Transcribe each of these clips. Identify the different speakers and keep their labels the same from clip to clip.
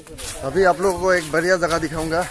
Speaker 1: अभी आप लोगों को एक बढ़िया जगह दिखाऊंगा। तो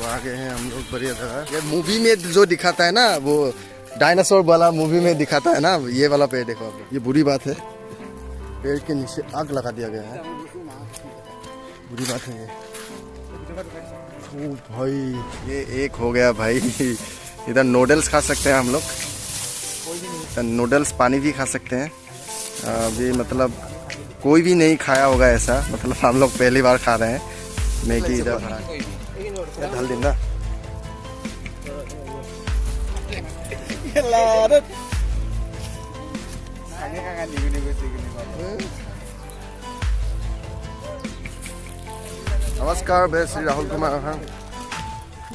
Speaker 1: आ गए हैं हम लोग बढ़िया जगह। ये मूवी में जो दिखाता है ना, वो डायनासोर वाला मूवी में दिखाता है ना, ये वाला पेड़ देखो आप लोग। ये बुरी बात है, पेड़ के नीचे आग लगा दिया गया है, बुरी बात है ये। ओ भाई ये एक हो गया भाई। इधर नूडल्स खा सकते हैं हम लोग, नूडल्स पानी भी खा सकते हैं। अभी मतलब कोई भी नहीं खाया होगा ऐसा, मतलब हम लोग पहली बार खा रहे हैं मैगी इधर। ढल दिन ना नमस्कार, मैं श्री राहुल कुमार।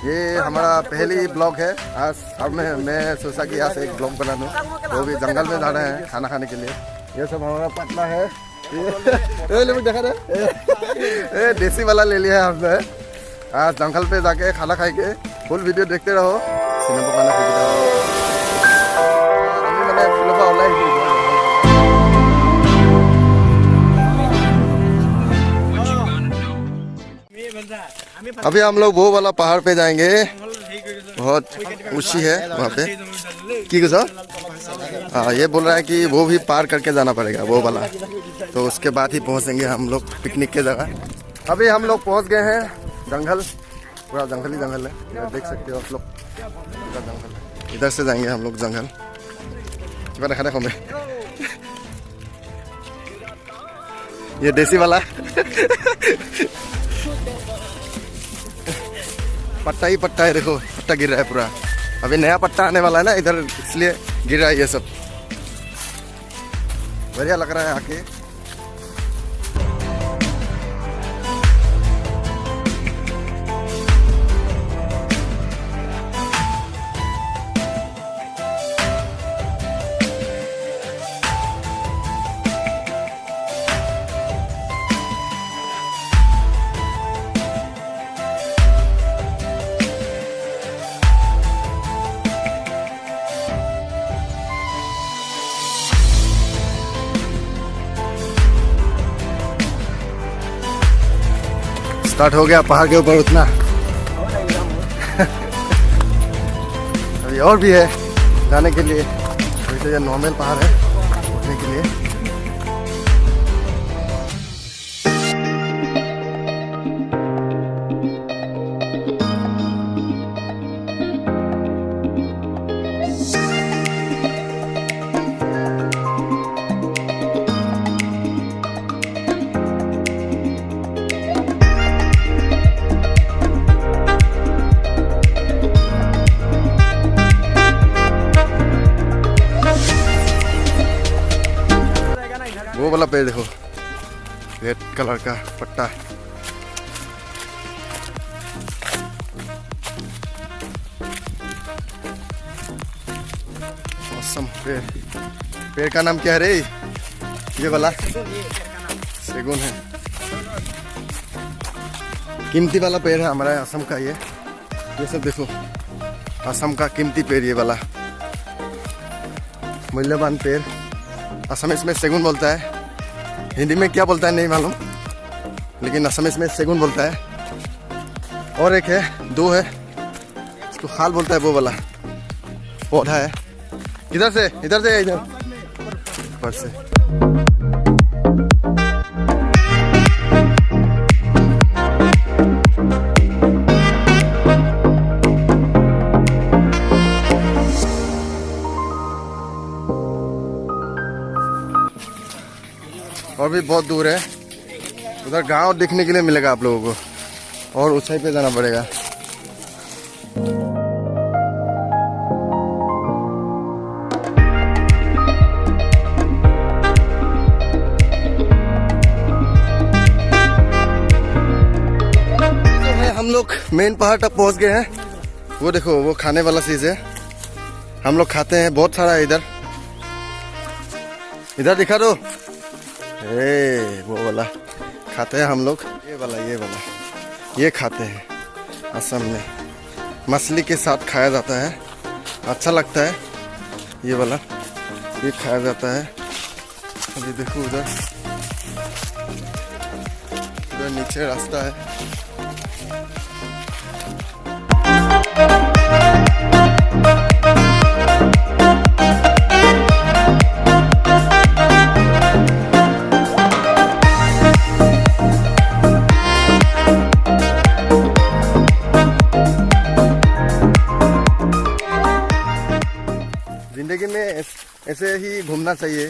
Speaker 1: ये हमारा पहली ब्लॉग है आज। अब मैं सोचा कि आज एक ब्लॉग बना दूँ, वो भी जंगल में जा रहे हैं खाना खाने के लिए। ये सब हमारा पतला है, ये देखा रहे देसी वाला ले लिया है हमने। आज जंगल पे जाके खाना खाएंगे, फुल वीडियो देखते रहो। सिनेमा खाना अभी हम लोग वो वाला पहाड़ पे जाएंगे, बहुत ऊंची है वहाँ पे। की गुजर हाँ, ये बोल रहा है कि वो भी पार करके जाना पड़ेगा वो वाला, तो उसके बाद ही पहुँचेंगे हम लोग पिकनिक के जगह। अभी हम लोग पहुँच गए हैं जंगल, पूरा जंगल ही जंगल है, देख सकते हो आप लोग, पूरा जंगल है। इधर से जाएंगे हम लोग जंगल। देखा में ये देसी वाला पट्टा ही पट्टा है, देखो पट्टा गिर रहा है पूरा। अभी नया पट्टा आने वाला है ना इधर, इसलिए गिर रहा है ये सब। बढ़िया लग रहा है आके। स्टार्ट हो गया पहाड़ के ऊपर उठना। अभी और भी है जाने के लिए, वैसे ये नॉर्मल पहाड़ है उठने के लिए। वो वाला पेड़ देखो, रेड कलर का पट्टा। मौसम पेड़ का नाम क्या है रे? ये वाला सेगुन है, कीमती वाला पेड़ है हमारा असम का। ये सब देखो, असम का कीमती पेड़ ये वाला, मूल्यवान पेड़। असमिस में सेगुन बोलता है, हिंदी में क्या बोलता है नहीं मालूम, लेकिन असमिस में सेगुन बोलता है। और एक है, दो है, इसको खाल बोलता है, वो वाला पौधा है। इधर से इधर ऊपर से। और भी बहुत दूर है, उधर गांव देखने के लिए मिलेगा आप लोगों को, और ऊंचाई पे जाना पड़ेगा। हम लोग मेन पहाड़ तक पहुंच गए हैं। वो देखो, वो खाने वाला चीज है, हम लोग खाते हैं, बहुत सारा है इधर। इधर दिखा दो, वो वाला खाते हैं हम लोग। ये वाला ये खाते हैं असम में, मछली के साथ खाया जाता है, अच्छा लगता है। ये वाला ये खाया जाता है। अभी देखो उधर नीचे रास्ता है। जिंदगी में ऐसे ही घूमना चाहिए,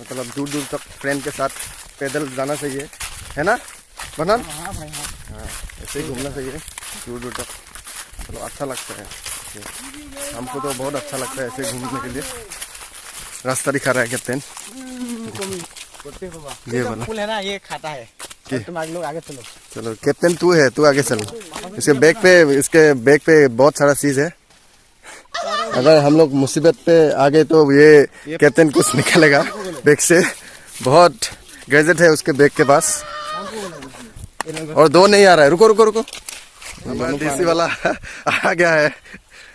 Speaker 1: मतलब दूर दूर तक फ्रेंड के साथ पैदल जाना चाहिए, है ना बनन? हाँ भाई हाँ, ऐसे ही घूमना चाहिए दूर दूर तक, मतलब अच्छा लगता है। हमको तो बहुत अच्छा लगता है ऐसे घूमने के लिए। रास्ता दिखा रहा है कैप्टन, ये वाला
Speaker 2: पुल है ना, ये खाता है। तुम आगे लोग आगे चलो।
Speaker 1: चलो कैप्टन तू है, तू आगे चलो। इसके बैग पे बहुत सारा चीज है। अगर हम लोग मुसीबत पे आ गए तो ये कैप्टन कुछ निकालेगा बैग से। बहुत गैजेट है उसके बैग के पास, और दो नहीं आ रहा है। रुको रुको रुको, हमारा देसी वाला आ गया है।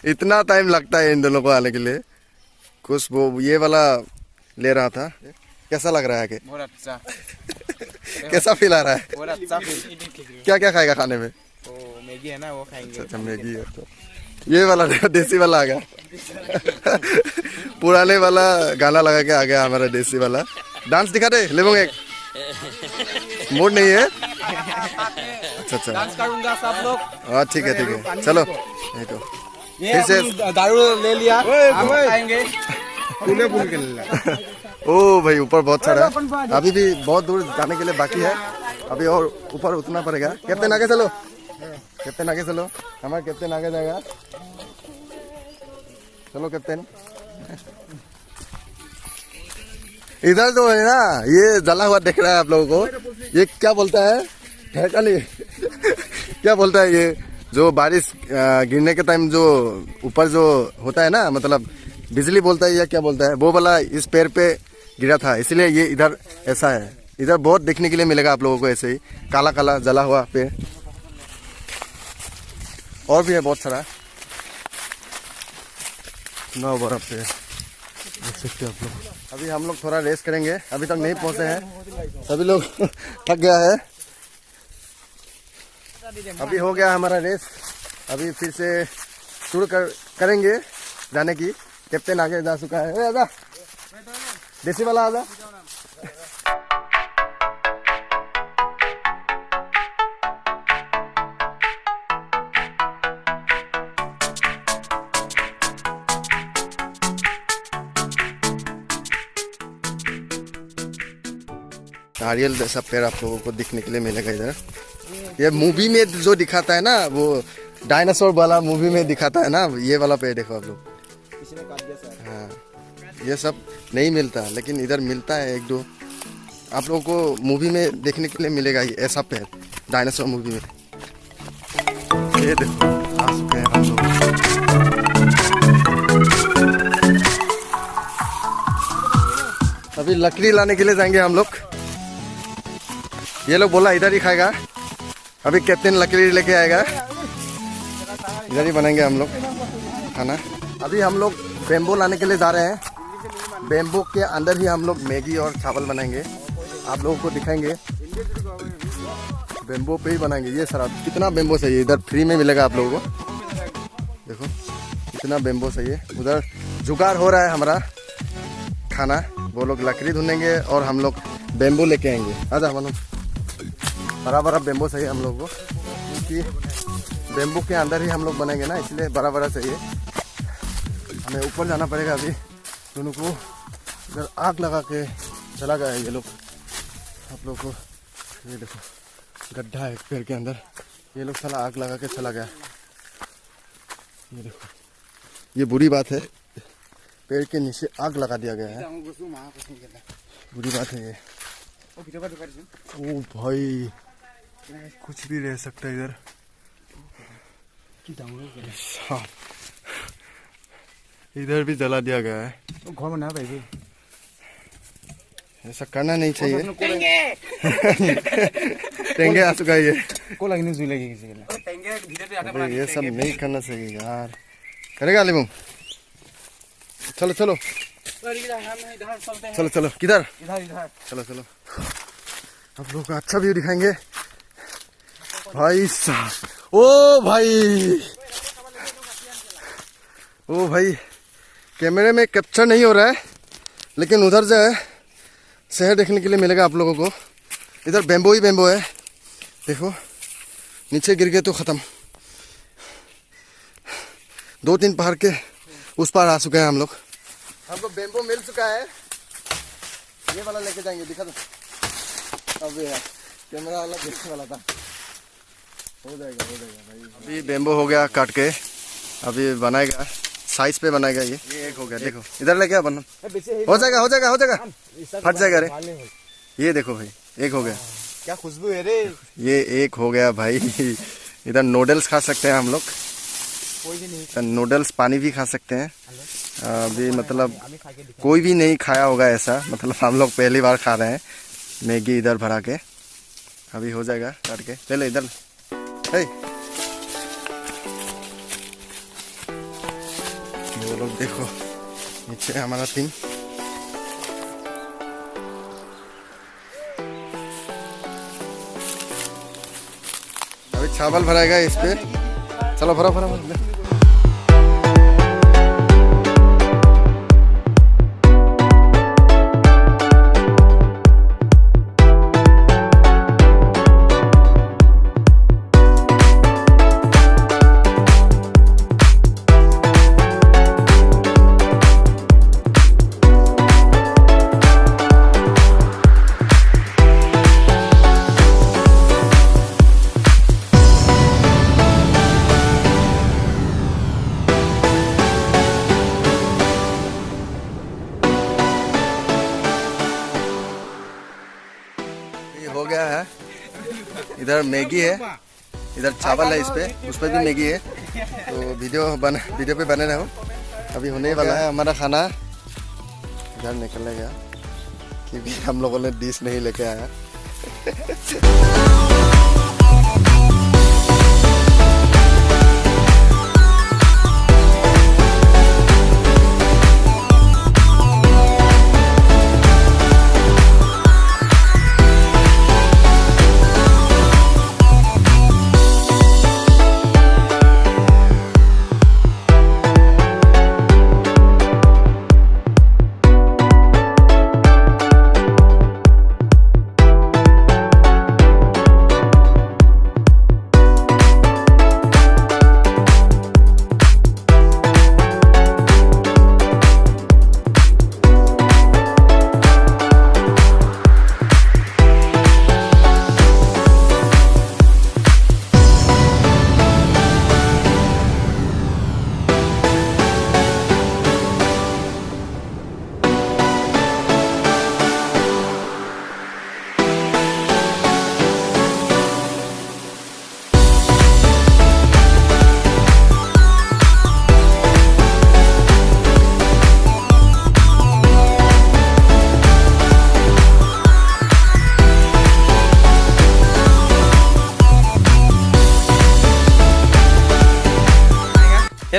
Speaker 1: इतना टाइम लगता है इन दोनों को आने के लिए। कुछ वो ये वाला ले रहा था। कैसा लग रहा है कि
Speaker 2: बहुत अच्छा।
Speaker 1: कैसा फील आ रहा है?
Speaker 2: बहुत अच्छा फील।
Speaker 1: क्या क्या खाएगा खाने में?
Speaker 2: वो मैगी है ना, वो खाएंगे।
Speaker 1: अच्छा मैगी है। तो ये वाला देसी वाला आ गया। पुराने वाला गाना लगा के आ गया हमारा देसी वाला। डांस दिखा दे लेबोंग, एक मूड नहीं है। अच्छा अच्छा
Speaker 2: डांस करूंगा सब लोग।
Speaker 1: हाँ ठीक है ठीक है, चलो। नहीं तो
Speaker 2: फिर से दारू ले लिया, हम खाएंगे।
Speaker 1: ओ भाई ऊपर बहुत सारा है, अभी भी बहुत दूर जाने के लिए बाकी है। अभी और ऊपर उतना पड़ेगा। कैप्टन आगे चलो, कैप्टन आगे चलो, हमारा कैप्टन आगे जाएगा। चलो कैप्टन। इधर तो है ना, ये जला हुआ दिख रहा है आप लोगों को। ये क्या बोलता है? ढेकली क्या बोलता है ये? जो बारिश गिरने के टाइम जो ऊपर जो होता है ना, मतलब बिजली बोलता है या क्या बोलता है, वो वाला इस पेड़ पे गिरा था, इसलिए ये इधर ऐसा है। इधर बहुत देखने के लिए मिलेगा आप लोगों को ऐसे ही काला काला जला हुआ पेड़। और भी है बहुत सारा ना बर्फ पे, देख सकते हो आप लोग। अभी हम लोग थोड़ा रेस्ट करेंगे, अभी तक नहीं पहुंचे हैं, सभी लोग थक गया है। अभी हो गया हमारा रेस्ट, अभी फिर से शुरू करेंगे जाने की। कैप्टन आगे जा चुका है। आजा देसी वाला, आजा। नारियल जैसा पेड़ आप लोगों को दिखने के लिए मिलेगा इधर। ये मूवी में जो दिखाता है ना, वो डायनासोर वाला मूवी में दिखाता है ना, ये वाला पेड़ देखो आप लोग। हाँ ये सब नहीं मिलता, लेकिन इधर मिलता है एक दो। आप लोगों को मूवी में देखने के लिए मिलेगा ये ऐसा पेड़, डायनासोर मूवी में। ये देखो आ चुके हैं हम लोग। अभी लकड़ी लाने के लिए जाएंगे हम लोग। ये लोग बोला इधर ही खाएगा, अभी कैप्टन लकड़ी लेके आएगा, इधर ही बनाएंगे हम लोग खाना। अभी हम लोग बेम्बो लाने के लिए जा रहे हैं। बेम्बो के अंदर ही हम लोग मैगी और चावल बनाएंगे, आप लोगों को दिखाएंगे। बेम्बो पे ही बनाएंगे। ये सारा कितना बेम्बो चाहिए, इधर फ्री में मिलेगा आप लोगों को। देखो कितना बेम्बो चाहिए। उधर जुगाड़ हो रहा है हमारा खाना, वो लोग लकड़ी ढूंढेंगे और हम लोग बेम्बो लेके आएंगे। आजा हम लोग, बड़ा बड़ा बेम्बो चाहिए हम लोग को, क्योंकि बेम्बो के अंदर ही हम लोग बनाएंगे ना, इसलिए बड़ा बड़ा चाहिए। हमें ऊपर जाना पड़ेगा। अभी दोनों को इधर आग लगा के चला गया है ये लोग। आप लोग को ये देखो गड्ढा है पेड़ के अंदर, ये लोग साला आग लगा के चला गया। ये देखो, ये बुरी बात है, पेड़ के नीचे आग लगा दिया गया है, बुरी बात है ये। ओ भाई कुछ भी रह सकता है इधर। हाँ इधर भी जला दिया गया है।
Speaker 2: घर में ना भाई,
Speaker 1: ऐसा करना नहीं चाहिए। टेंगे आ चुका है ये। अबे ये सब नहीं करना चाहिए यार। करेगा लिबोंग? चलो चलो चलो चलो, किधर? चलो चलो, आप लोगों को अच्छा व्यू दिखाएंगे। भाई साहब, ओ भाई कैमरे में कैप्चर नहीं हो रहा है, लेकिन उधर जो है शहर देखने के लिए मिलेगा आप लोगों को। इधर बेम्बो ही बेम्बो है, देखो नीचे गिर गए तो ख़त्म। 2-3 पहाड़ के उस पार आ चुके हैं हम लोग। हमको बेम्बो मिल चुका है, ये वाला लेके जाएंगे, दिखा दो। अब यार कैमरा वाला देखने वाला था, हो जाएगा भाई। अभी बेम्बो हो गया काट के, अभी बनाएगा, साइज पे बनाएगा। ये एक हो गया, देखो इधर ले क्या बना, हो जाएगा फट जाएगा रे। ये देखो भाई, एक हो गया।
Speaker 2: क्या खुशबू है रे,
Speaker 1: ये एक हो गया भाई। इधर नूडल्स खा सकते हैं हम लोग,
Speaker 2: कोई भी नहीं।
Speaker 1: नूडल्स पानी भी खा सकते हैं। अभी मतलब कोई भी नहीं खाया होगा ऐसा, मतलब हम लोग पहली बार खा रहे हैं मैगी इधर भरा के। अभी हो जाएगा काट के, चले इधर। वो लोग देखो नीचे हमारा टीम। अभी चावल भराएगा इस पे, चलो भरा। हो गया है, इधर मैगी है, इधर चावल है, उस पे भी मैगी है। तो वीडियो पे बने रहो। अभी होने वाला है हमारा खाना। इधर निकल गया क्योंकि हम लोगों ने डिश नहीं लेके आया।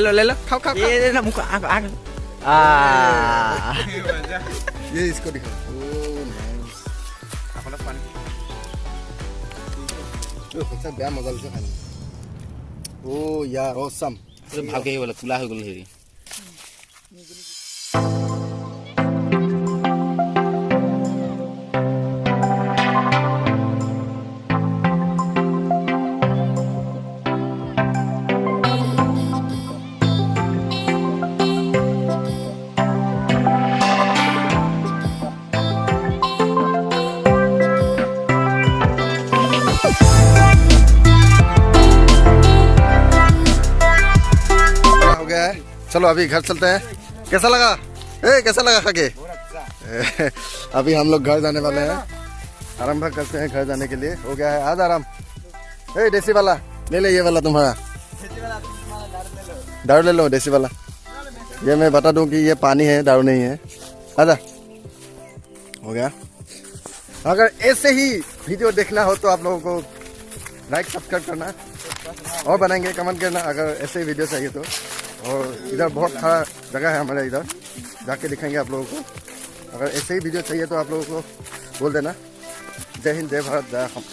Speaker 2: ले लो खाओ। ये ना मुंह आग।
Speaker 1: ये इसको दिखाओ। नाइस। बेया मजा लगे खाने। ओ यार ऑसम।
Speaker 2: ভালকে হলো তুলা হয়ে গেল হেৰি।
Speaker 1: चलो अभी घर चलते हैं। कैसा लगा? कैसा लगा खाके? अभी हम लोग घर जाने वाले हैं, आरंभ करते हैं घर जाने के लिए। हो गया है आज आराम। देसी वाला ले ले, ये वाला तुम्हारा दारू ले लो, देसी वाला। ये मैं बता दूं कि ये पानी है, दारू नहीं है। आजा, हो गया। अगर ऐसे ही वीडियो देखना हो तो आप लोगों को लाइक सब्सक्राइब करना और बनाएंगे, कमेंट करना अगर ऐसे वीडियो चाहिए तो। और इधर बहुत सारा जगह है हमारे, इधर जाके दिखाएंगे आप लोगों को। अगर ऐसे ही वीडियो चाहिए तो आप लोगों को बोल देना। जय हिंद, जय भारत, जय हम।